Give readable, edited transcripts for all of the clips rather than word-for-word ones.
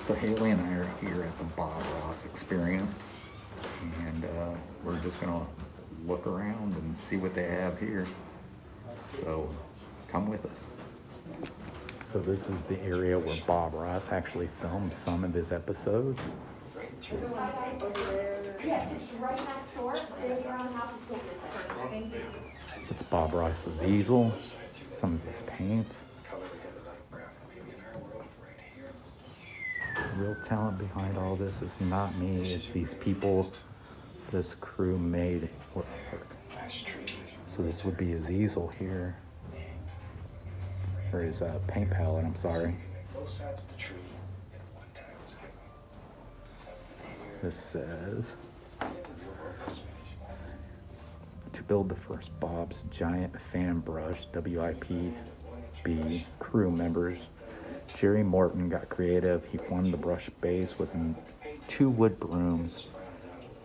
So Haley and I are here at the Bob Ross Experience, and we're just gonna look around and see what they have here. So come with us. So this is the area where Bob Ross actually filmed some of his episodes. Yes, it's right next door. Around the house is It's Bob Ross's easel, some of his paints. The real talent behind all this is not me, it's these people this crew made it work. So this would be his easel here, or his paint palette, I'm sorry. This says, to build the first Bob's Giant Fan Brush, WIPB crew members, Jerry Morton got creative. He formed the brush base with 2 wood brooms.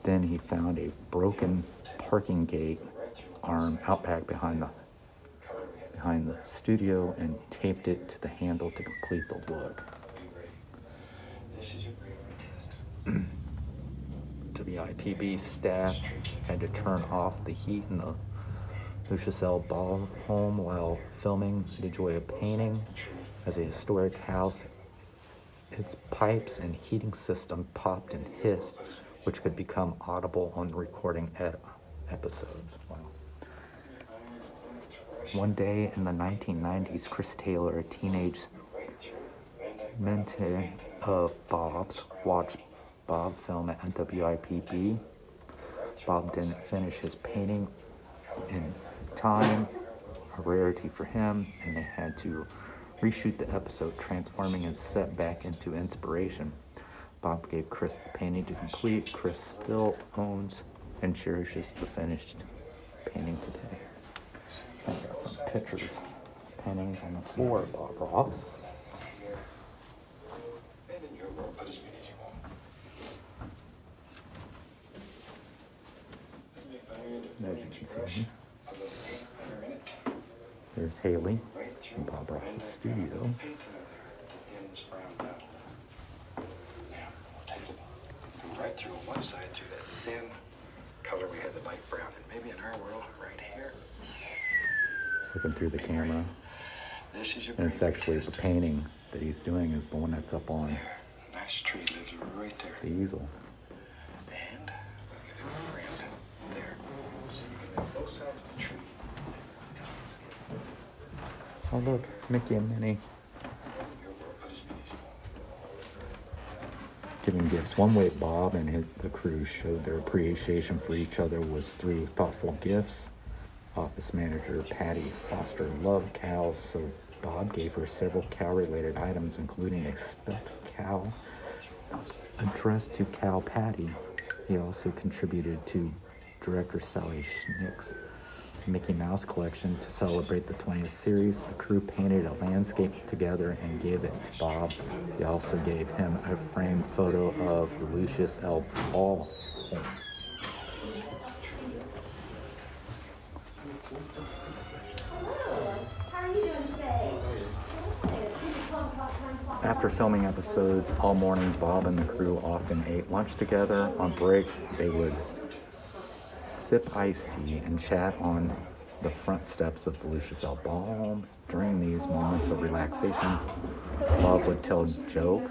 Then he found a broken parking gate arm out back behind the studio and taped it to the handle to complete the look. WIPB staff had to turn off the heat in the Lucius L. Ball home while filming The Joy of Painting. As a historic house, its pipes and heating system popped and hissed, which could become audible on recording episodes. Wow. One day in the 1990s, Chris Taylor, a teenage mentee of Bob's, watched Bob film at WIPB. Bob didn't finish his painting in time, a rarity for him, and they had to reshoot the episode, transforming his set back into inspiration. Bob gave Chris the painting to complete. Chris still owns and cherishes the finished painting today. I got some pictures, paintings on the floor of Bob Ross. As you can see, there's Haley in Bob Ross's studio. Right through one side, through that thin color we had, the light brown, and maybe in our world, right here. Just looking through the camera, This is your and it's actually the painting that he's doing is the one that's up on nice tree lives right there. the easel. And I'll give you a brand there. So you can have both sides of the tree. Oh look, Mickey and Minnie giving gifts. One way Bob and the crew showed their appreciation for each other was through thoughtful gifts. Office manager Patty Foster loved cows, so Bob gave her several cow-related items, including a stuffed cow addressed to Cow Patty. He also contributed to director Sally Schnick's Mickey Mouse collection. To celebrate the 20th series, the crew painted a landscape together and gave it to Bob. He also gave him a framed photo of Lucius L. Ball. After filming episodes all morning, Bob and the crew often ate lunch together. On break, they would sip iced tea and chat on the front steps of the Lucius L. Ball home. During these moments of relaxation, Bob would tell joke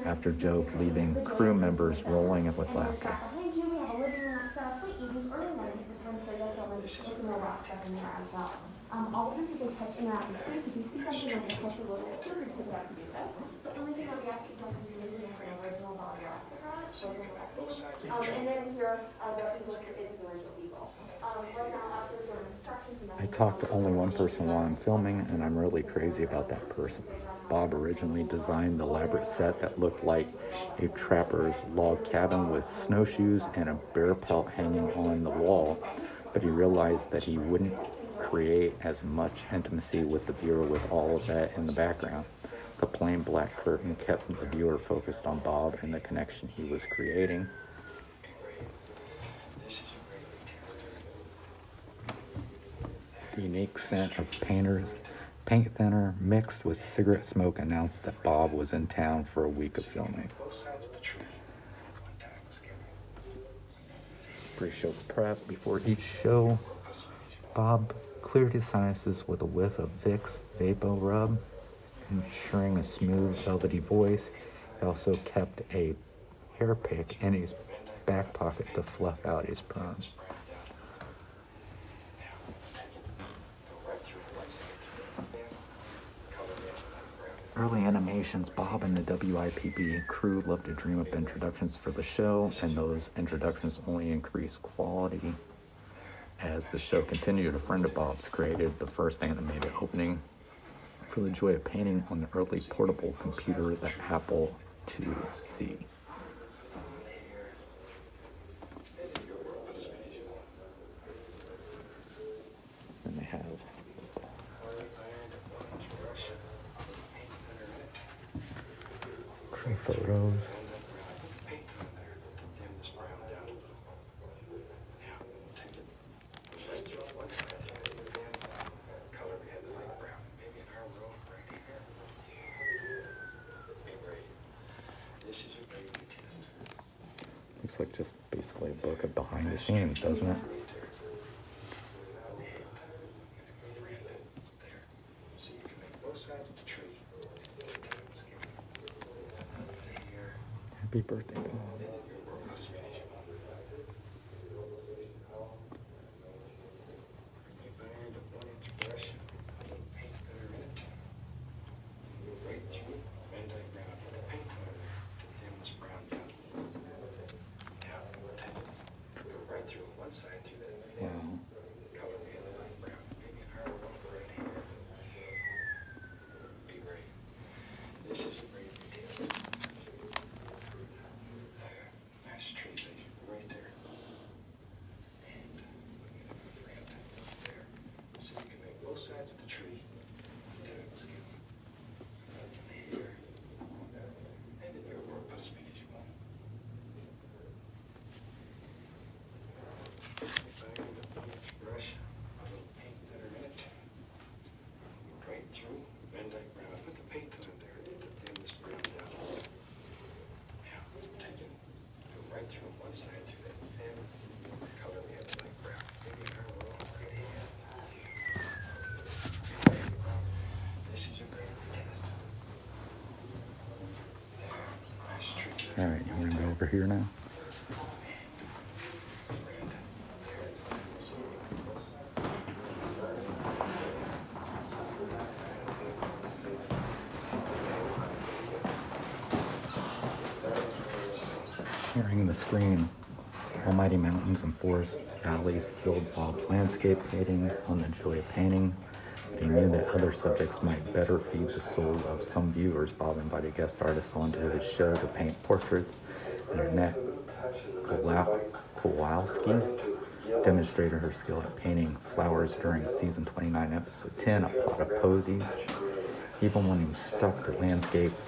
after joke, leaving crew members rolling with laughter. All of this is a touch interactive space. If you see something like a closer look at it, you're going to pick it up to do so. The only thing that we ask people to do is leave an original Bob Ross and then here, the easel is his original easel. Right now, there's sort of instructions. I talked to only one person while I'm filming, and I'm really crazy about that person. Bob originally designed the elaborate set that looked like a trapper's log cabin with snowshoes and a bear pelt hanging on the wall, but he realized that he wouldn't create as much intimacy with the viewer with all of that in the background. The plain black curtain kept the viewer focused on Bob and the connection he was creating. The unique scent of painters Paint thinner mixed with cigarette smoke announced that Bob was in town for a week of filming. Pre-show prep before each show. Bob cleared his sinuses with a whiff of Vicks Vapo Rub, ensuring a smooth, velvety voice. He also kept a hair pick in his back pocket to fluff out his perm. Early animations, Bob and the WIPB crew loved to dream up introductions for the show, and those introductions only increased quality. As the show continued, a friend of Bob's created the first animated opening for the joy of painting on the early portable computer, the Apple IIc. And they have crew photos. Looks like just basically a book of behind the scenes, doesn't it? Happy birthday, Bob. Wow. All right, you want to go over here now? Sharing the screen, almighty mountains and forest valleys filled Bob's landscape painting on the joy of painting. He knew that other subjects might better feed the soul of some viewers. Bob invited guest artists onto his show to paint portraits. Annette Kowalski demonstrated her skill at painting flowers during season 29, episode 10, A Plot of Posies. Even when he was stuck to landscapes,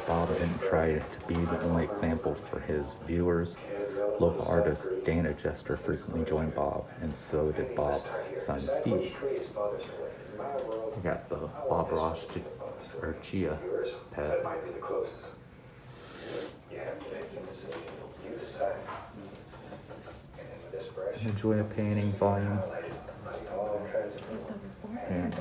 Bob didn't try to be the only example for his viewers. Local artist Dana Jester frequently joined Bob, and so did Bob's son Steve. We got the Bob Ross or Chia pet. The Joy of Painting volume. And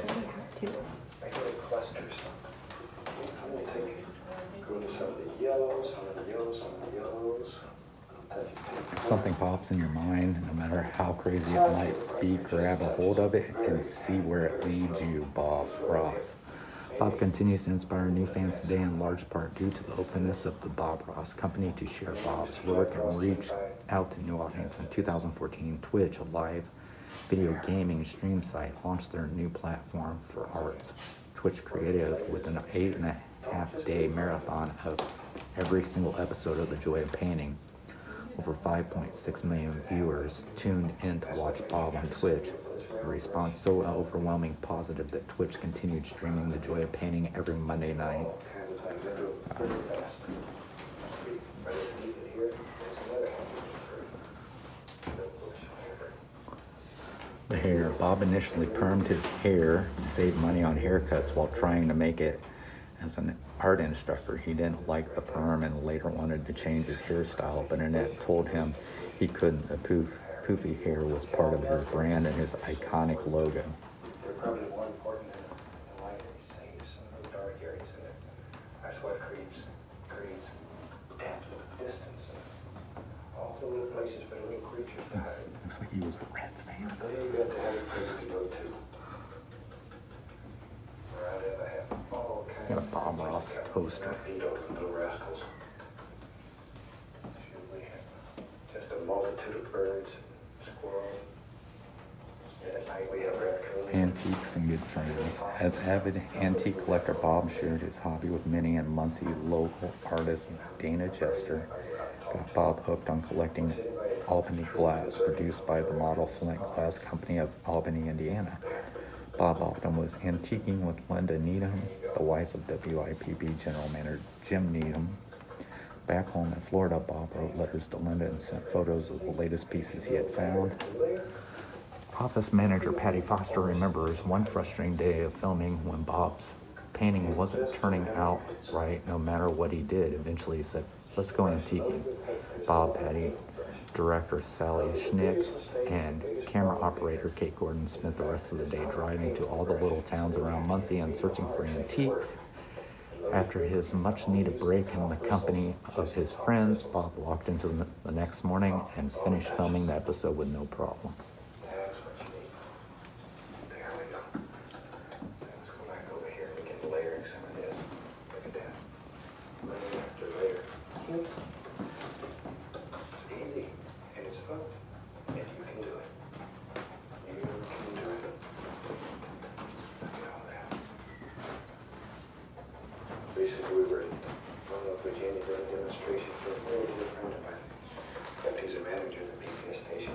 if something pops in your mind, no matter how crazy it might be, grab a hold of it and see where it leads you. Bob Ross. Bob continues to inspire new fans today in large part due to the openness of the Bob Ross Company to share Bob's work and reach out to new audience. In 2014, Twitch, a live video gaming stream site, launched their new platform for arts. Twitch Creative, with an 8.5-day marathon of every single episode of The Joy of Painting. Over 5.6 million viewers tuned in to watch Bob on Twitch. A response so overwhelming positive that Twitch continued streaming The Joy of Painting every Monday night. The hair. Bob initially permed his hair to save money on haircuts while trying to make it as an art instructor. He didn't like the perm and later wanted to change his hairstyle, but Annette told him he couldn't. The poofy hair was part of his brand and his iconic logo. They're probably more important than light saves some of those dark areas in it. That's what creates depth and distance and all the little places for the little creatures to hide. Looks like he was a Reds fan. Then you got to have a place to go to. Where I'd ever have all kinds Got a Bob Ross poster. Little rascals. We have just a multitude of birds, squirrels. And at night we have raccoons. Antiques and good friends. As avid antique collector, Bob shared his hobby with Minnie and Muncie local artist Dana Jester. Got Bob hooked on collecting Albany glass produced by the Model Flint Glass Company of Albany, Indiana. Bob often was antiquing with Linda Needham, the wife of WIPB General Manager Jim Needham. Back home in Florida, Bob wrote letters to Linda and sent photos of the latest pieces he had found. Office manager Patty Foster remembers one frustrating day of filming when Bob's painting wasn't turning out right no matter what he did. Eventually he said, "Let's go antiquing." Bob, Patty, director Sally Schnick, and camera operator Kate Gordon spent the rest of the day driving to all the little towns around Muncie and searching for antiques. After his much-needed break in the company of his friends, Bob walked into the next morning and finished filming the episode with no problem. That's what you need. There we go. Let's go back over here and begin layering some of this. Look at that. Layer after layer. It's easy and it's fun. And you can do it. You can do it. Look at all that. Recently we were in Virginia doing a demonstration for a very dear friend of mine. He's a manager at the PPS station.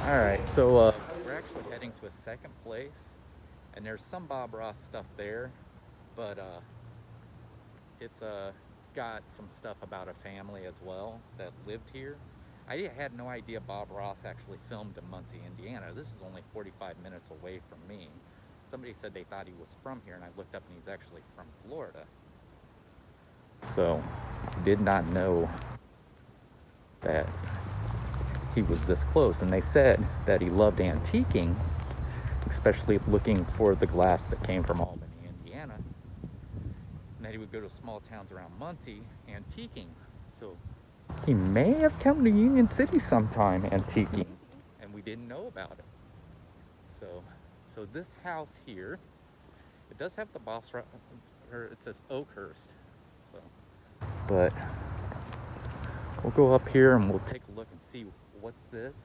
All right, so we're actually heading to a second place, and there's some Bob Ross stuff there, but it's got some stuff about a family as well that lived here. I had no idea Bob Ross actually filmed in Muncie, Indiana. This is only 45 minutes away from me. Somebody said they thought he was from here, and I looked up and he's actually from Florida. So, did not know that he was this close. And they said that he loved antiquing, especially looking for the glass that came from Albany, Indiana. And that he would go to small towns around Muncie antiquing. So he may have come to Union City sometime antiquing, and we didn't know about it. So this house here, it does have the boss, or it says Oakhurst. So, but we'll go up here and we'll take a look and see what's this.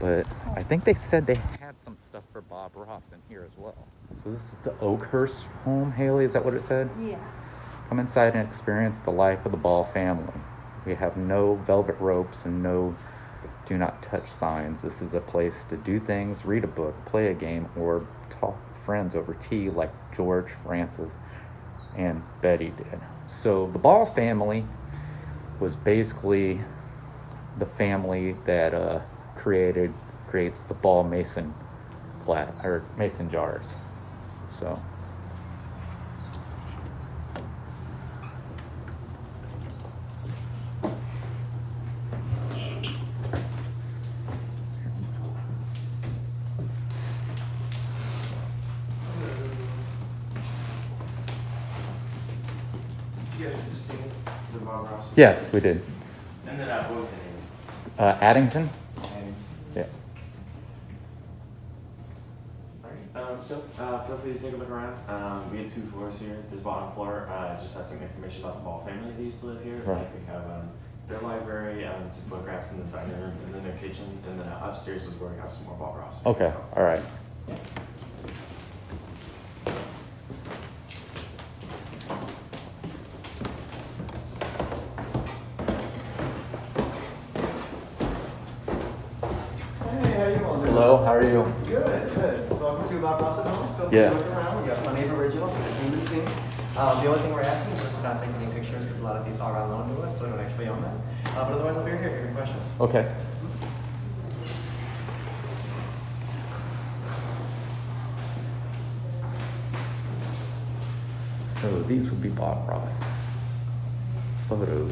But I think they said they had some stuff for Bob Ross in here as well. So this is the Oakhurst home, Haley, is that what it said? Yeah. Come inside and experience the life of the Ball family. We have no velvet ropes and no do not touch signs. This is a place to do things, read a book, play a game, or talk with friends over tea like George, Francis, and Betty did. So the Ball family was basically the family that creates the Ball mason glass or mason jars. So yes, we did. And then what was the name? Addington. Yeah. Alright, so feel free to take a look around. We have 2 floors here. This bottom floor just has some information about the Ball family that used to live here. Right. We have their library, some photographs in the dining room, and then their kitchen, and then upstairs is where we have some more Bob Ross. Okay. All right. Hello, how are you? Good, good. So welcome to Bob Ross at Home. Feel free Yeah. to look around. We got plenty of originals that you can see. The only thing we're asking is just to not take any pictures because a lot of these are on loan to us, so we don't actually own them. But otherwise, I'll be here if you have any questions. Okay. So these would be Bob Ross photos,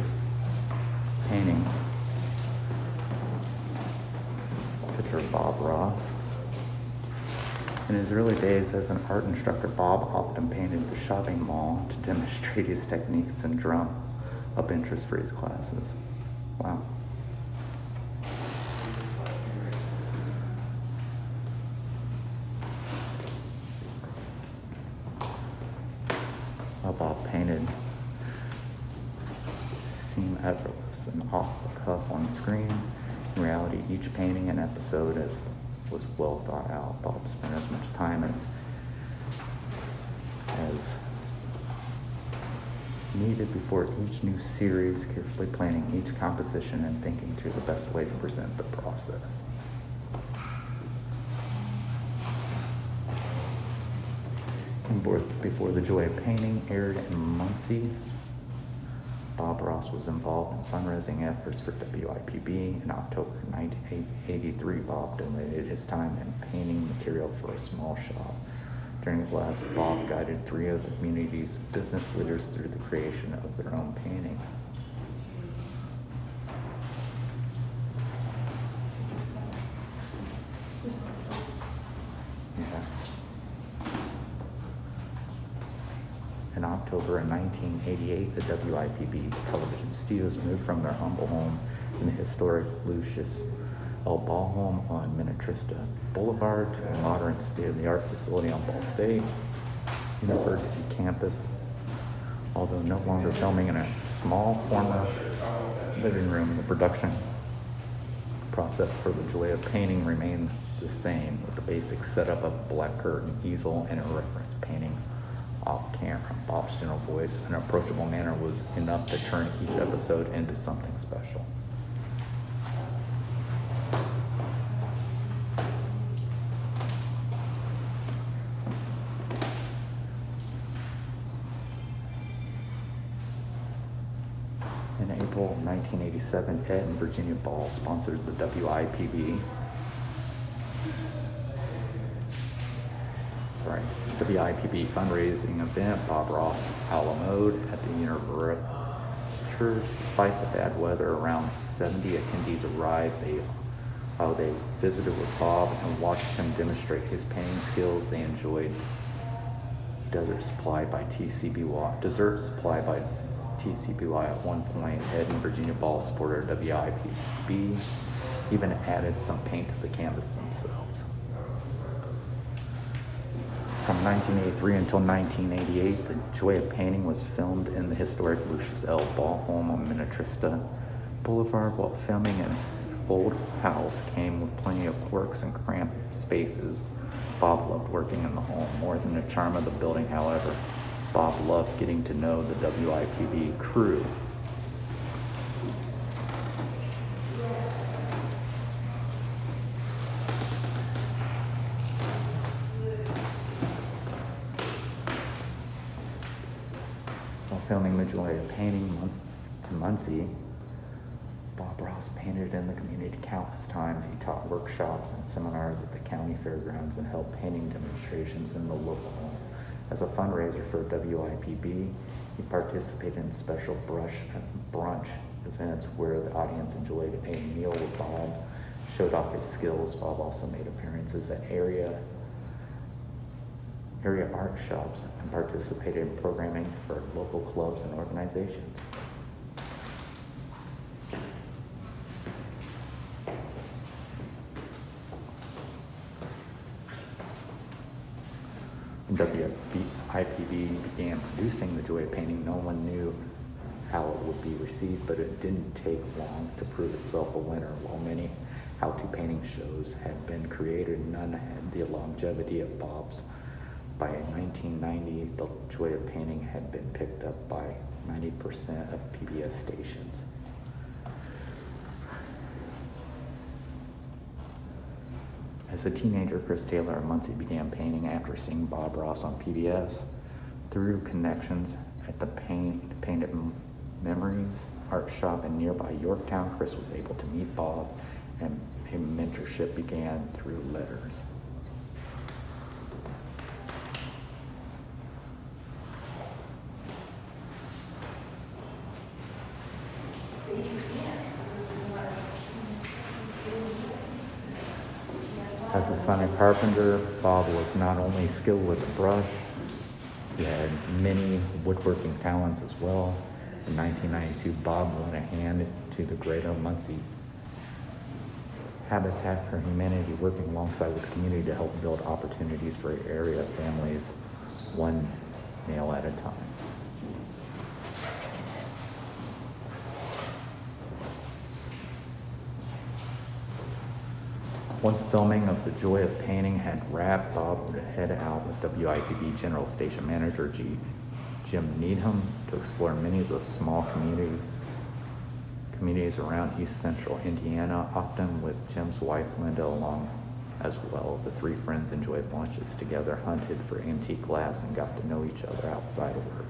paintings. Picture of Bob Ross. In his early days as an art instructor, Bob often painted the shopping mall to demonstrate his techniques and drum up interest for his classes. Wow. How Bob painted seem effortless and off the cuff on screen. In reality, each painting and episode was well thought out. Bob spent as much time as needed before each new series, carefully planning each composition and thinking through the best way to present the process. And before The Joy of Painting aired in Muncie, Bob Ross was involved in fundraising efforts for WIPB. In October 1983, Bob donated his time and painting material for a small shop. During the class, Bob guided 3 of the community's business leaders through the creation of their own painting. Yeah. In October of 1988, the WIPB television studios moved from their humble home in the historic Lucius L. Ball home on Minnetrista Boulevard to a modern state-of-the-art facility on Ball State University campus. Although no longer filming in a small former living room, the production process for The Joy of Painting remained the same, with the basic setup of black curtain, easel, and a reference painting off camera. Bob's gentle voice and approachable manner was enough to turn each episode into something special. In April 1987, Ed and Virginia Ball sponsored the WIPB fundraising event, Bob Ross Alamode, at the University Church. Despite the bad weather, around 70 attendees arrived. They visited with Bob and watched him demonstrate his painting skills. They enjoyed dessert supplied by TCBY. At one point, Ed and Virginia Ball supported WIPB, even added some paint to the canvas themselves. From 1983 until 1988, The Joy of Painting was filmed in the historic Lucius L. Ball home on Minnetrista Boulevard. While filming an old house came with plenty of quirks and cramped spaces, Bob loved working in the home. More than the charm of the building, however, Bob loved getting to know the WIPB crew. While filming The Joy of Painting in Muncie, Bob Ross painted in the community countless times. He taught workshops and seminars at the county fairgrounds and held painting demonstrations in the local home. As a fundraiser for WIPB, he participated in special brunch events where the audience enjoyed a meal with Bob, showed off his skills. Bob also made appearances at area art shops and participated in programming for local clubs and organizations. When WIPB began producing The Joy of Painting, no one knew how it would be received, but it didn't take long to prove itself a winner. While many how-to painting shows had been created, none had the longevity of Bob's. By 1990, The Joy of Painting had been picked up by 90% of PBS stations. As a teenager, Chris Taylor of Muncie began painting after seeing Bob Ross on PBS. Through connections at the Painted Memories art shop in nearby Yorktown, Chris was able to meet Bob, and a mentorship began through letters. As a son of carpenter, Bob was not only skilled with the brush, he had many woodworking talents as well. In 1992, Bob lent a hand to the Greater Muncie Habitat for Humanity, working alongside with the community to help build opportunities for area families, one nail at a time. Once filming of The Joy of Painting had wrapped, Bob would head out with WIPB General Station Manager Jim Needham to explore many of the small communities around East Central Indiana, often with Jim's wife Linda along as well. The three friends enjoyed lunches together, hunted for antique glass, and got to know each other outside of work.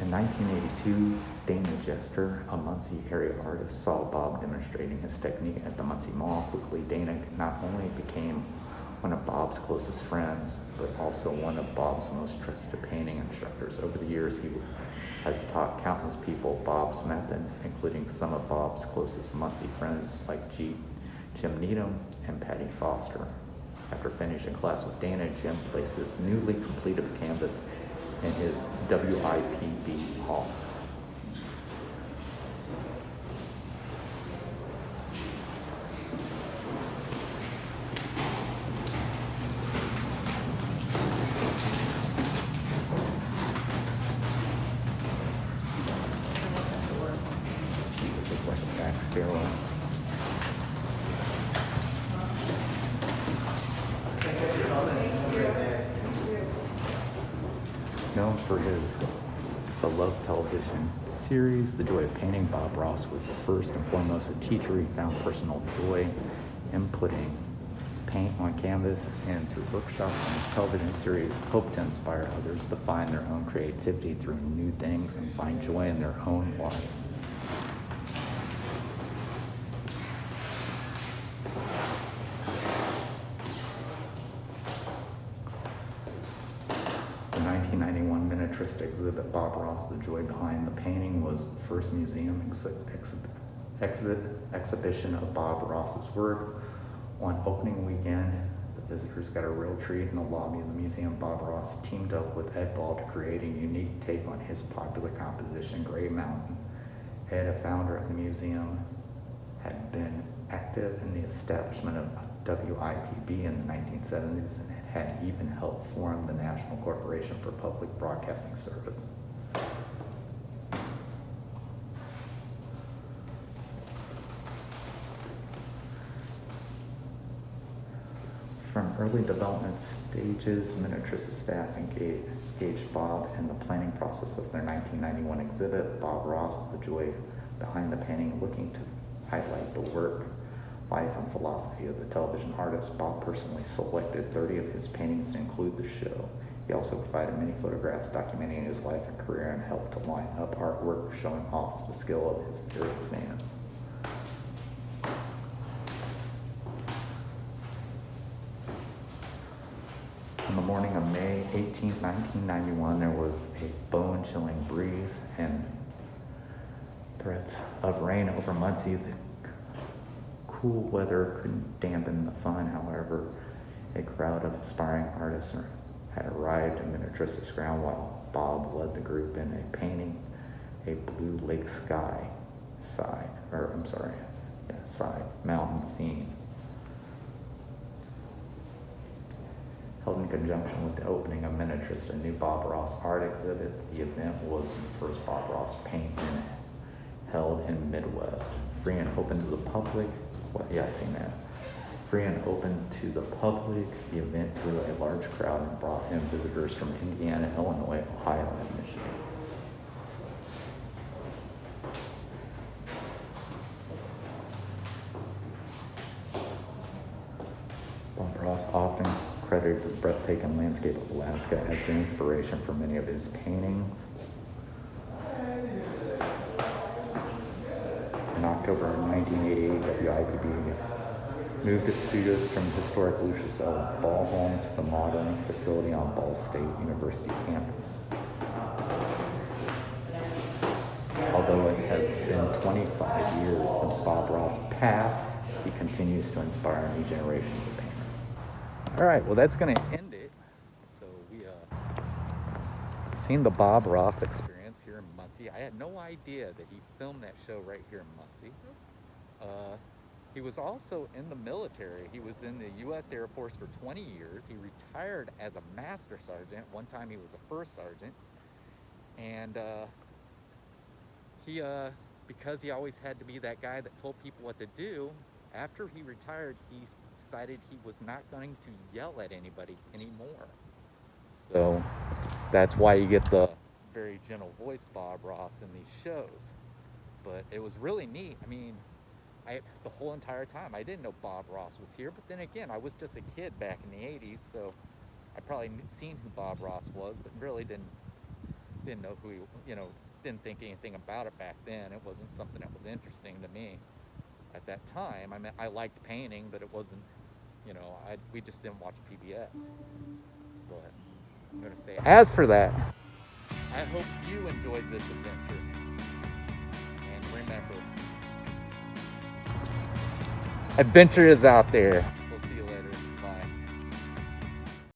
In 1982, Dana Jester, a Muncie area artist, saw Bob demonstrating his technique at the Muncie Mall. Quickly, Dana not only became one of Bob's closest friends, but also one of Bob's most trusted painting instructors. Over the years, he has taught countless people Bob's method, including some of Bob's closest Muncie friends like Jim Needham and Patty Foster. After finishing class with Dana, Jim placed this newly completed canvas in his WIPB office. This looks like a back stairwell. Known for his beloved television series, The Joy of Painting, Bob Ross was first and foremost a teacher. He found personal joy in putting paint on canvas, and through workshops and his television series, hoped to inspire others to find their own creativity through new things and find joy in their own life. The 1991 Minnetrista exhibit, Bob Ross, The Joy Behind the Painting, was the first museum exhibition of Bob Ross's work. On opening weekend, the visitors got a real treat in the lobby of the museum. Bob Ross teamed up with Ed Ball to create a unique take on his popular composition, Gray Mountain. Ed, a founder of the museum, had been active in the establishment of WIPB in the 1970s and had even helped form the National Corporation for Public Broadcasting Service. From early development stages, Minnetrista staff engaged Bob in the planning process of their 1991 exhibit, Bob Ross, The Joy Behind the Painting, looking to highlight the work, life, and philosophy of the television artist. Bob personally selected 30 of his paintings to include the show. He also provided many photographs documenting his life and career and helped to line up artwork showing off the skill of his various fans. On the morning of May 18, 1991, there was a bone-chilling breeze and threats of rain over Muncie. The cool weather couldn't dampen the fun, however. A crowd of aspiring artists had arrived in Minnetrista's ground while Bob led the group in a painting a blue lake side mountain scene. Held in conjunction with the opening of Minnetrista new Bob Ross art exhibit, the event was the first Bob Ross paint held in Midwest. Free and open to the public. Free and open to the public, the event drew a large crowd and brought in visitors from Indiana, Illinois, Ohio, and Michigan. Bob Ross often credited the breathtaking landscape of Alaska as the inspiration for many of his paintings. In October 1988, WIPB moved its studios from historic Lucius L. Ball Home to the modern facility on Ball State University campus. Ross passed, he continues to inspire new generations of painters. All right, well, that's going to end it. So we seen the Bob Ross experience here in Muncie. I had no idea that he filmed that show right here in Muncie. He was also in the military. He was in the U.S. Air Force for 20 years. He retired as a master sergeant. One time he was a first sergeant. And because he always had to be that guy that told people what to do, after he retired, he decided he was not going to yell at anybody anymore. So that's why you get the very gentle voice Bob Ross in these shows. But it was really neat. I mean, the whole entire time, I didn't know Bob Ross was here, but then again, I was just a kid back in the 80s, so I probably seen who Bob Ross was, but really didn't know who he, didn't think anything about it back then. It wasn't something that was interesting to me at that time. I mean, I liked painting, but it wasn't, we just didn't watch PBS. But I'm gonna say, as for that, I hope you enjoyed this adventure. And remember, adventure is out there.